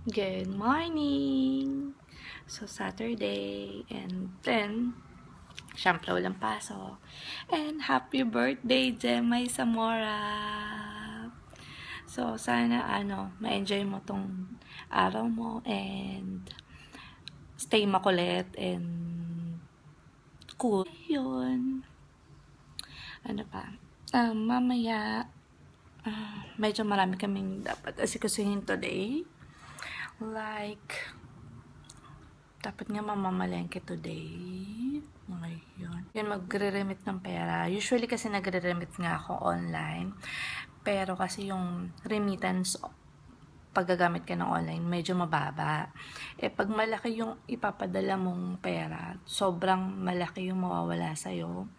Good morning! So, Saturday, and then, syempre walang pasok. And happy birthday, Jemay Zamora! So, sana, ma-enjoy mo tong araw mo, and stay makulit, and cool. Yun. Ano pa? Mamaya, medyo marami kaming dapat asikasuhin today. Like, dapat nga mamamalengke today. Ngayon. Yan, magre-remit ng pera. Usually kasi nagre-remit nga ako online. Pero kasi yung remittance, paggagamit ka ng online, medyo mababa. Pag malaki yung ipapadala mong pera, sobrang malaki yung mawawala sa'yo.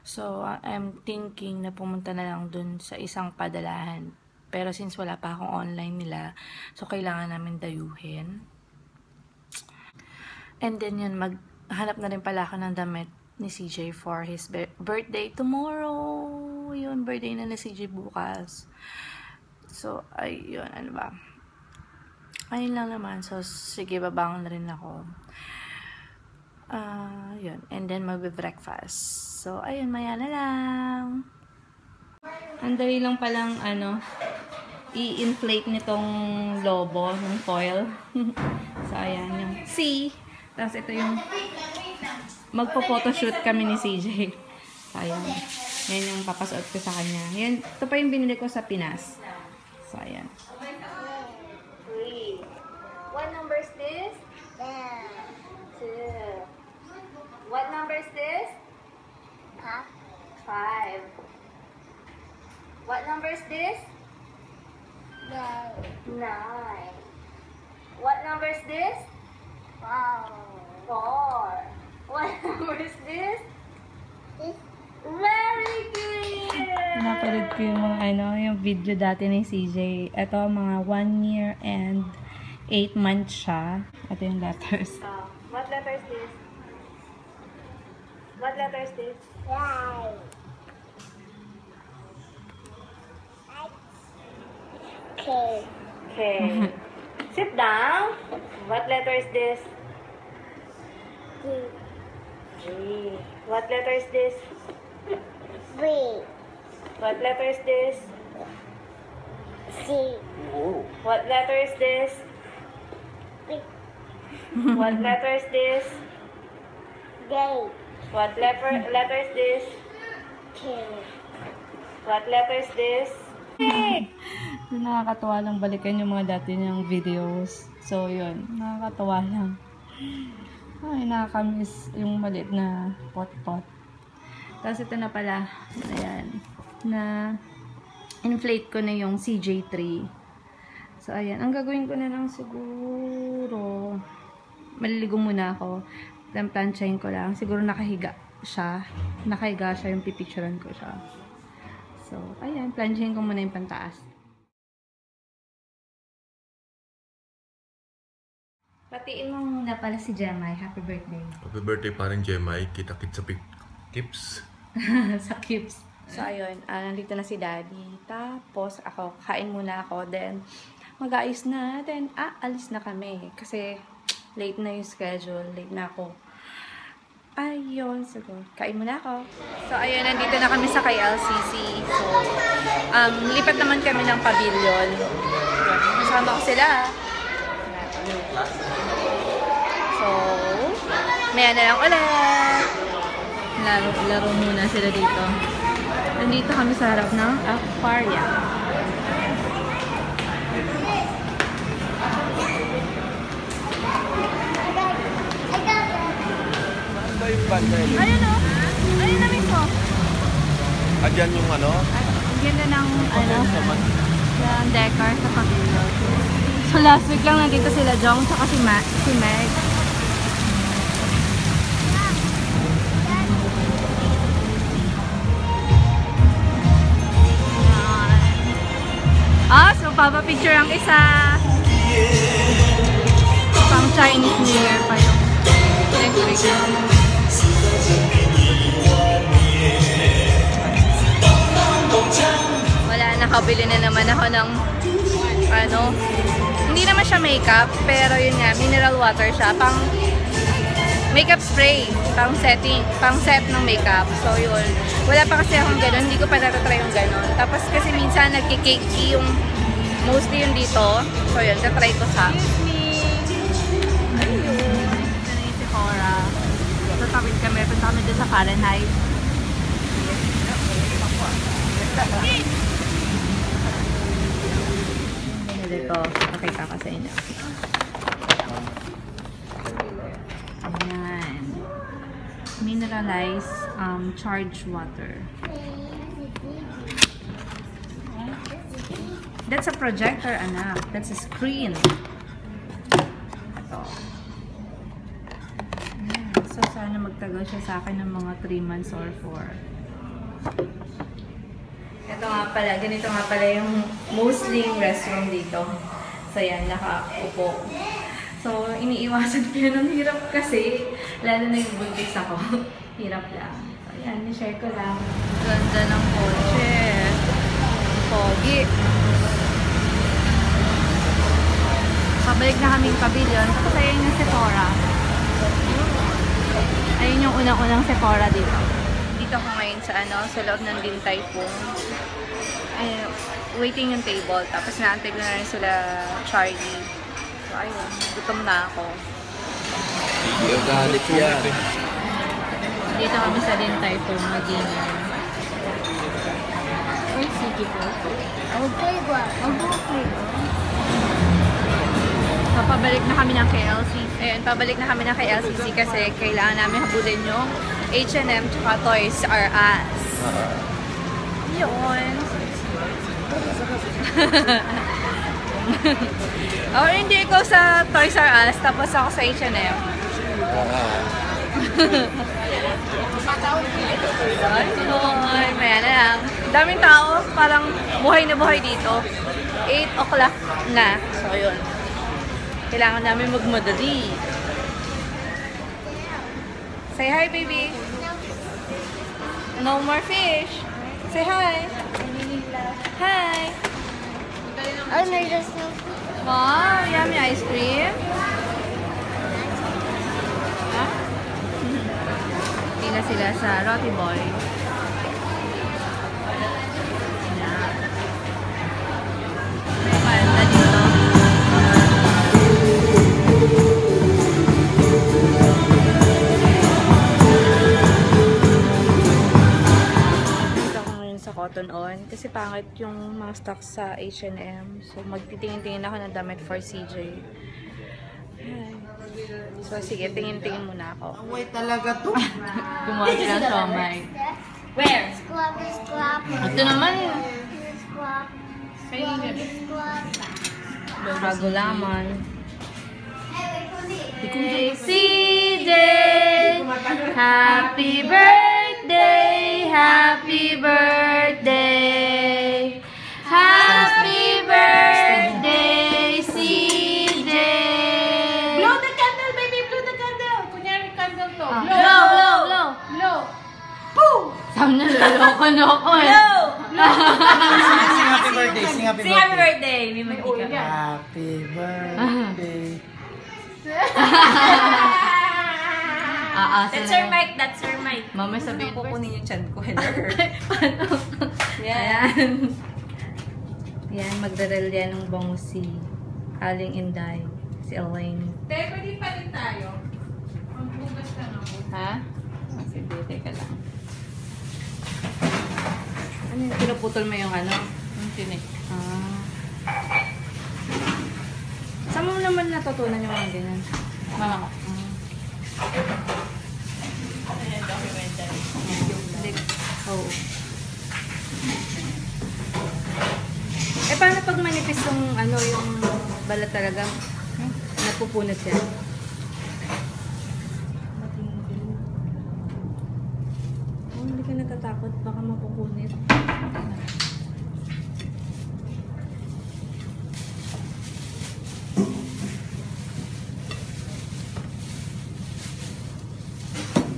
So, I'm thinking na pumunta na lang dun sa isang padalahan. Pero since wala pa akong online nila, so kailangan namin dayuhin. And then yun, maghanap na rin pala ako ng damit ni CJ for his birthday tomorrow. Yun, birthday na ni CJ bukas. So, ayun, ano ba? Ayun lang naman. So, sige, babangon na rin ako. Yun. And then, magbe-breakfast. So, ayun, maya na lang. Andali lang palang, i-inflate nitong lobo ng foil. So, ayan, yung C. Tapos, ito yung magpo-photoshoot kami ni CJ. So, ayan. Yan yung papasuot ko sa kanya. Yan, ito pa yung binili ko sa Pinas. So, ayan. 3. What number is this? 2. What number is this? 5. What number is this? 9. What number is this? 4. What number is this? Very good! Napanood ko yung mga, yung video dati ni CJ. Ito, mga 1 year and 8 months siya. Ito yung letters. What letter is this? What letter is this? Okay. Sit down. What letter is this? G. What letter is this? What letter is this? What letter is this? What letter is this? What letter is this? What letter is this? Nakakatawa lang balikan yung mga dati niyang videos. So, yun. Nakakatawa lang. Ay, nakakamiss yung maliit na pot-pot. Tapos ito na pala. Ayan. Na inflate ko na yung CJ3. So, ayan. Ang gagawin ko na lang siguro, maliligo muna ako. Then, planchain ko lang. Siguro nakahiga siya. Nakahiga siya yung pipicturean ko siya. So, ayan. Planchain ko muna yung pantaas. Patiin mo muna pala si Jemay. Happy birthday. Happy birthday pa rin, Jemay. Kita-kit sa tips. Sa Kips. So, ayun. Nandito na si Daddy. Tapos, ako, kain muna ako. Then, mag-aayos na. Then, alis na kami. Kasi, late na yung schedule. Late na ako. Ayun. Siguro. Kain muna ako. So, ayun. Nandito na kami sa kay LCC. So, lipat naman kami ng pavilion. Kasama ko sila. So, maya na lang ulit. Laro muna sila dito. Nandito kami sa harap ng aquarium. Ayun o. Ayun na mismo. Adyan yung Ang ganda ng ng decor sa pavilion. So last week lang nandito sila Jong saka si Meg. So papapicture ang isa. Pang Chinese New Year pa yung next week. Wala, nakabili na naman ako ng Hindi naman siya makeup, pero yun nga, mineral water siya. Pang makeup spray, pang set ng makeup. So yun, wala pa kasi akong ganun, hindi ko pa natatry yung ganun. Tapos kasi minsan nagki-cakey yung, mostly yung dito. So yun, tatry ko sa. Ayun, ito na yung Sephora. Tatawid kami, punta kami doon sa Fahrenheit. Dito, pakita ko sa inyo. Ayan. Mineralized charged water. That's a projector, anak. That's a screen. Ito. Ayan. So, sana magtagal siya sa akin ng mga 3 months or 4. Ito nga pala, ganito nga pala yung mostly yung restroom dito. So yan, nakaupo. So, iniiwasan ko yun. Ang hirap kasi, lalo na yung buntis ako. Hirap lang. So yan, ni-share ko lang. Ganda ng kotse. Pogi. Pabalik na kaming pavilion. Tapos ayun yung Sephora. Ayun yung unang-unang Sephora dito. Dito ako ngayon sa sa loob ng Din Tai Fung. Waiting yung table. Tapos naantay ko na rin sila Charlie. So ayun, gutom na ako. Hindi galit yan. Dito kami sa Din Tai Fung mag-dinner. Uy, sige po. Okay, ba? Okay. So, pabalik na kami ng KLCC. Ayun, pabalik na kami ng KLCC kasi kailangan namin habulin yung H&M tsaka Toys R Us. Yun. Or hindi ko sa Toys R Us, tapos ako sa H&M. Ay, maya na lang. Daming tao, parang buhay na buhay dito. 8 o'clock na. So, yun. Kailangan namin magmadali. Say hi, baby. No more fish. Say hi. Hi. Oh, no, there's no. Wow, yummy ice cream. Huh? Pila sila sa Roti Boy. Yan. May panda dito. Cotton On kasi pangit yung mga stocks sa H&M. So, magtitingin-tingin ako ng damit for CJ. Ay. So, sige, tingin-tingin muna ako. Away talaga to. Gumawa sila ng somay. Where? Squab, squab. Ito naman. Squab. Kainin. Squab. Bago laman. Hey, CJ! Happy birthday! Happy birthday! Happy birthday, CJ! Blow the candle, baby! Blow the candle! Kunyari candle to. Blow, blow, blow! Blow! Poo! Saan na loloko-loko eh? Sing happy birthday, sing happy birthday. Sing happy birthday! May magkika. Happy birthday. That's her mic, that's her mic. Mama sabihin ko kunin yung chan ko. Paano? Yan. Yan, magdarel yan ng bango si Aling Inday. Si Elaine. Te, pwede pa rin tayo. Magbugas na ako. Ha? Sige, teka lang. Ano yung pinuputol mo yung ano? Yung tinik. Saan mo naman natutunan yung mga ganyan? Mama ko. Ayan, documentary. Oo. Eh, paano pag manipis yung, ano, yung balat talaga? Nagpupunot yan? Oh, hindi ka natatakot. Baka mapupunit.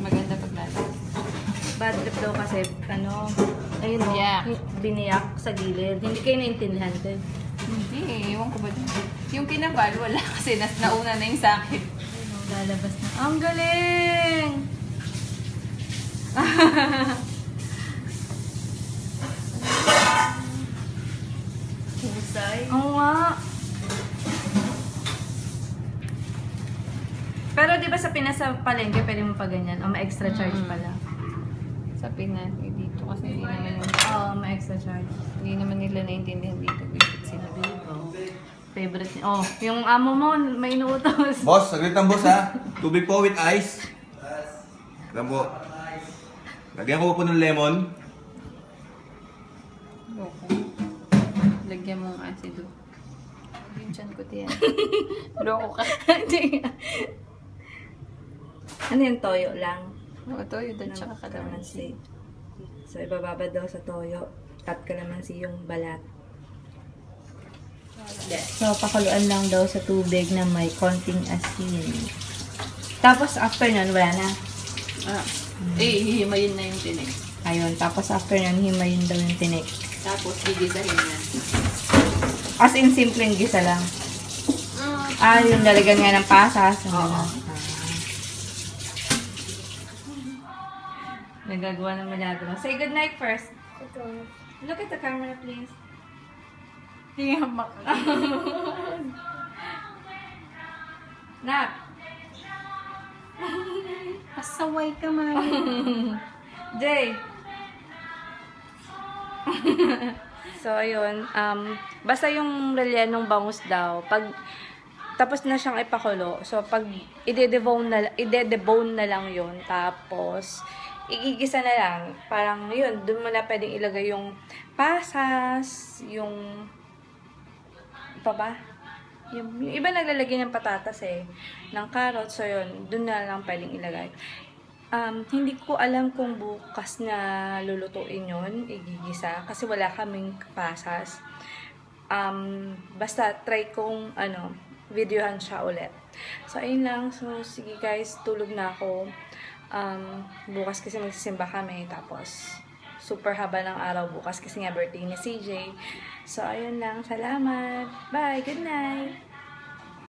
Maganda paglalas. Bad trip daw kasi, ano, ayun o, biniyak sa gilid. Hindi kayo naintindihan ko. Hindi, ewan ko ba din. Yung kinabal, wala kasi nauna na yung sa akin. Lalabas na. Ang galing! Husay. Oo nga. Pero di ba sa Pinas sa palengke pwede mo pa ganyan? O may extra charge pala? Sa Pinas, dito kasi hindi naman Oo, may extra charge. hindi naman nila naintindihan dito. Visit sila dito. Favorite niya. Oh, yung amo mo, may inuutos. Boss, saglit lang boss ha. Tubig po with ice. Lang po. Lagyan ko po ng lemon. Loko. Lagyan mo ng asido. Yung chan ko tiyan. Loko ka. Ano yung toyo lang? Oo, to, yun at saka kalamansi. So, ibababa daw sa toyo. Tat kalamansi yung balat. So, pakuluan lang daw sa tubig na may konting asin. Tapos, after nun, wala na. Hihimayin na yung tinik. Ayun. Tapos, after nun, himayin daw yung tinik. Tapos, gigisahin na. As in, simpleng gisa lang. Yung lalagyan nga ng pasas. Oo. Nagagawa ng milagro. Say good night first. Look at the camera, please. Hiyamak. Nak! Pasaway ka man. Jay! So, ayun. Basta yung rellenong bangus daw, pag tapos na siyang ipakulo, so pag ide-debone na lang yun, tapos igigisa na lang. Parang yun, dun mo na pwedeng ilagay yung pasas, yung pa ba? Yung iba naglalagay ng patatas ng carrots, so yun, dun na lang pwedeng ilagay. Hindi ko alam kung bukas na lulutuin yun, igigisa, kasi wala kaming pasas. Basta try kong, videohan siya ulit. So, ayun lang. So, sige guys, tulog na ako. Bukas kasi magsisimba kami, tapos super haba ng araw bukas kasi nga birthday ni CJ. So, ayun lang. Salamat. Bye. Good night.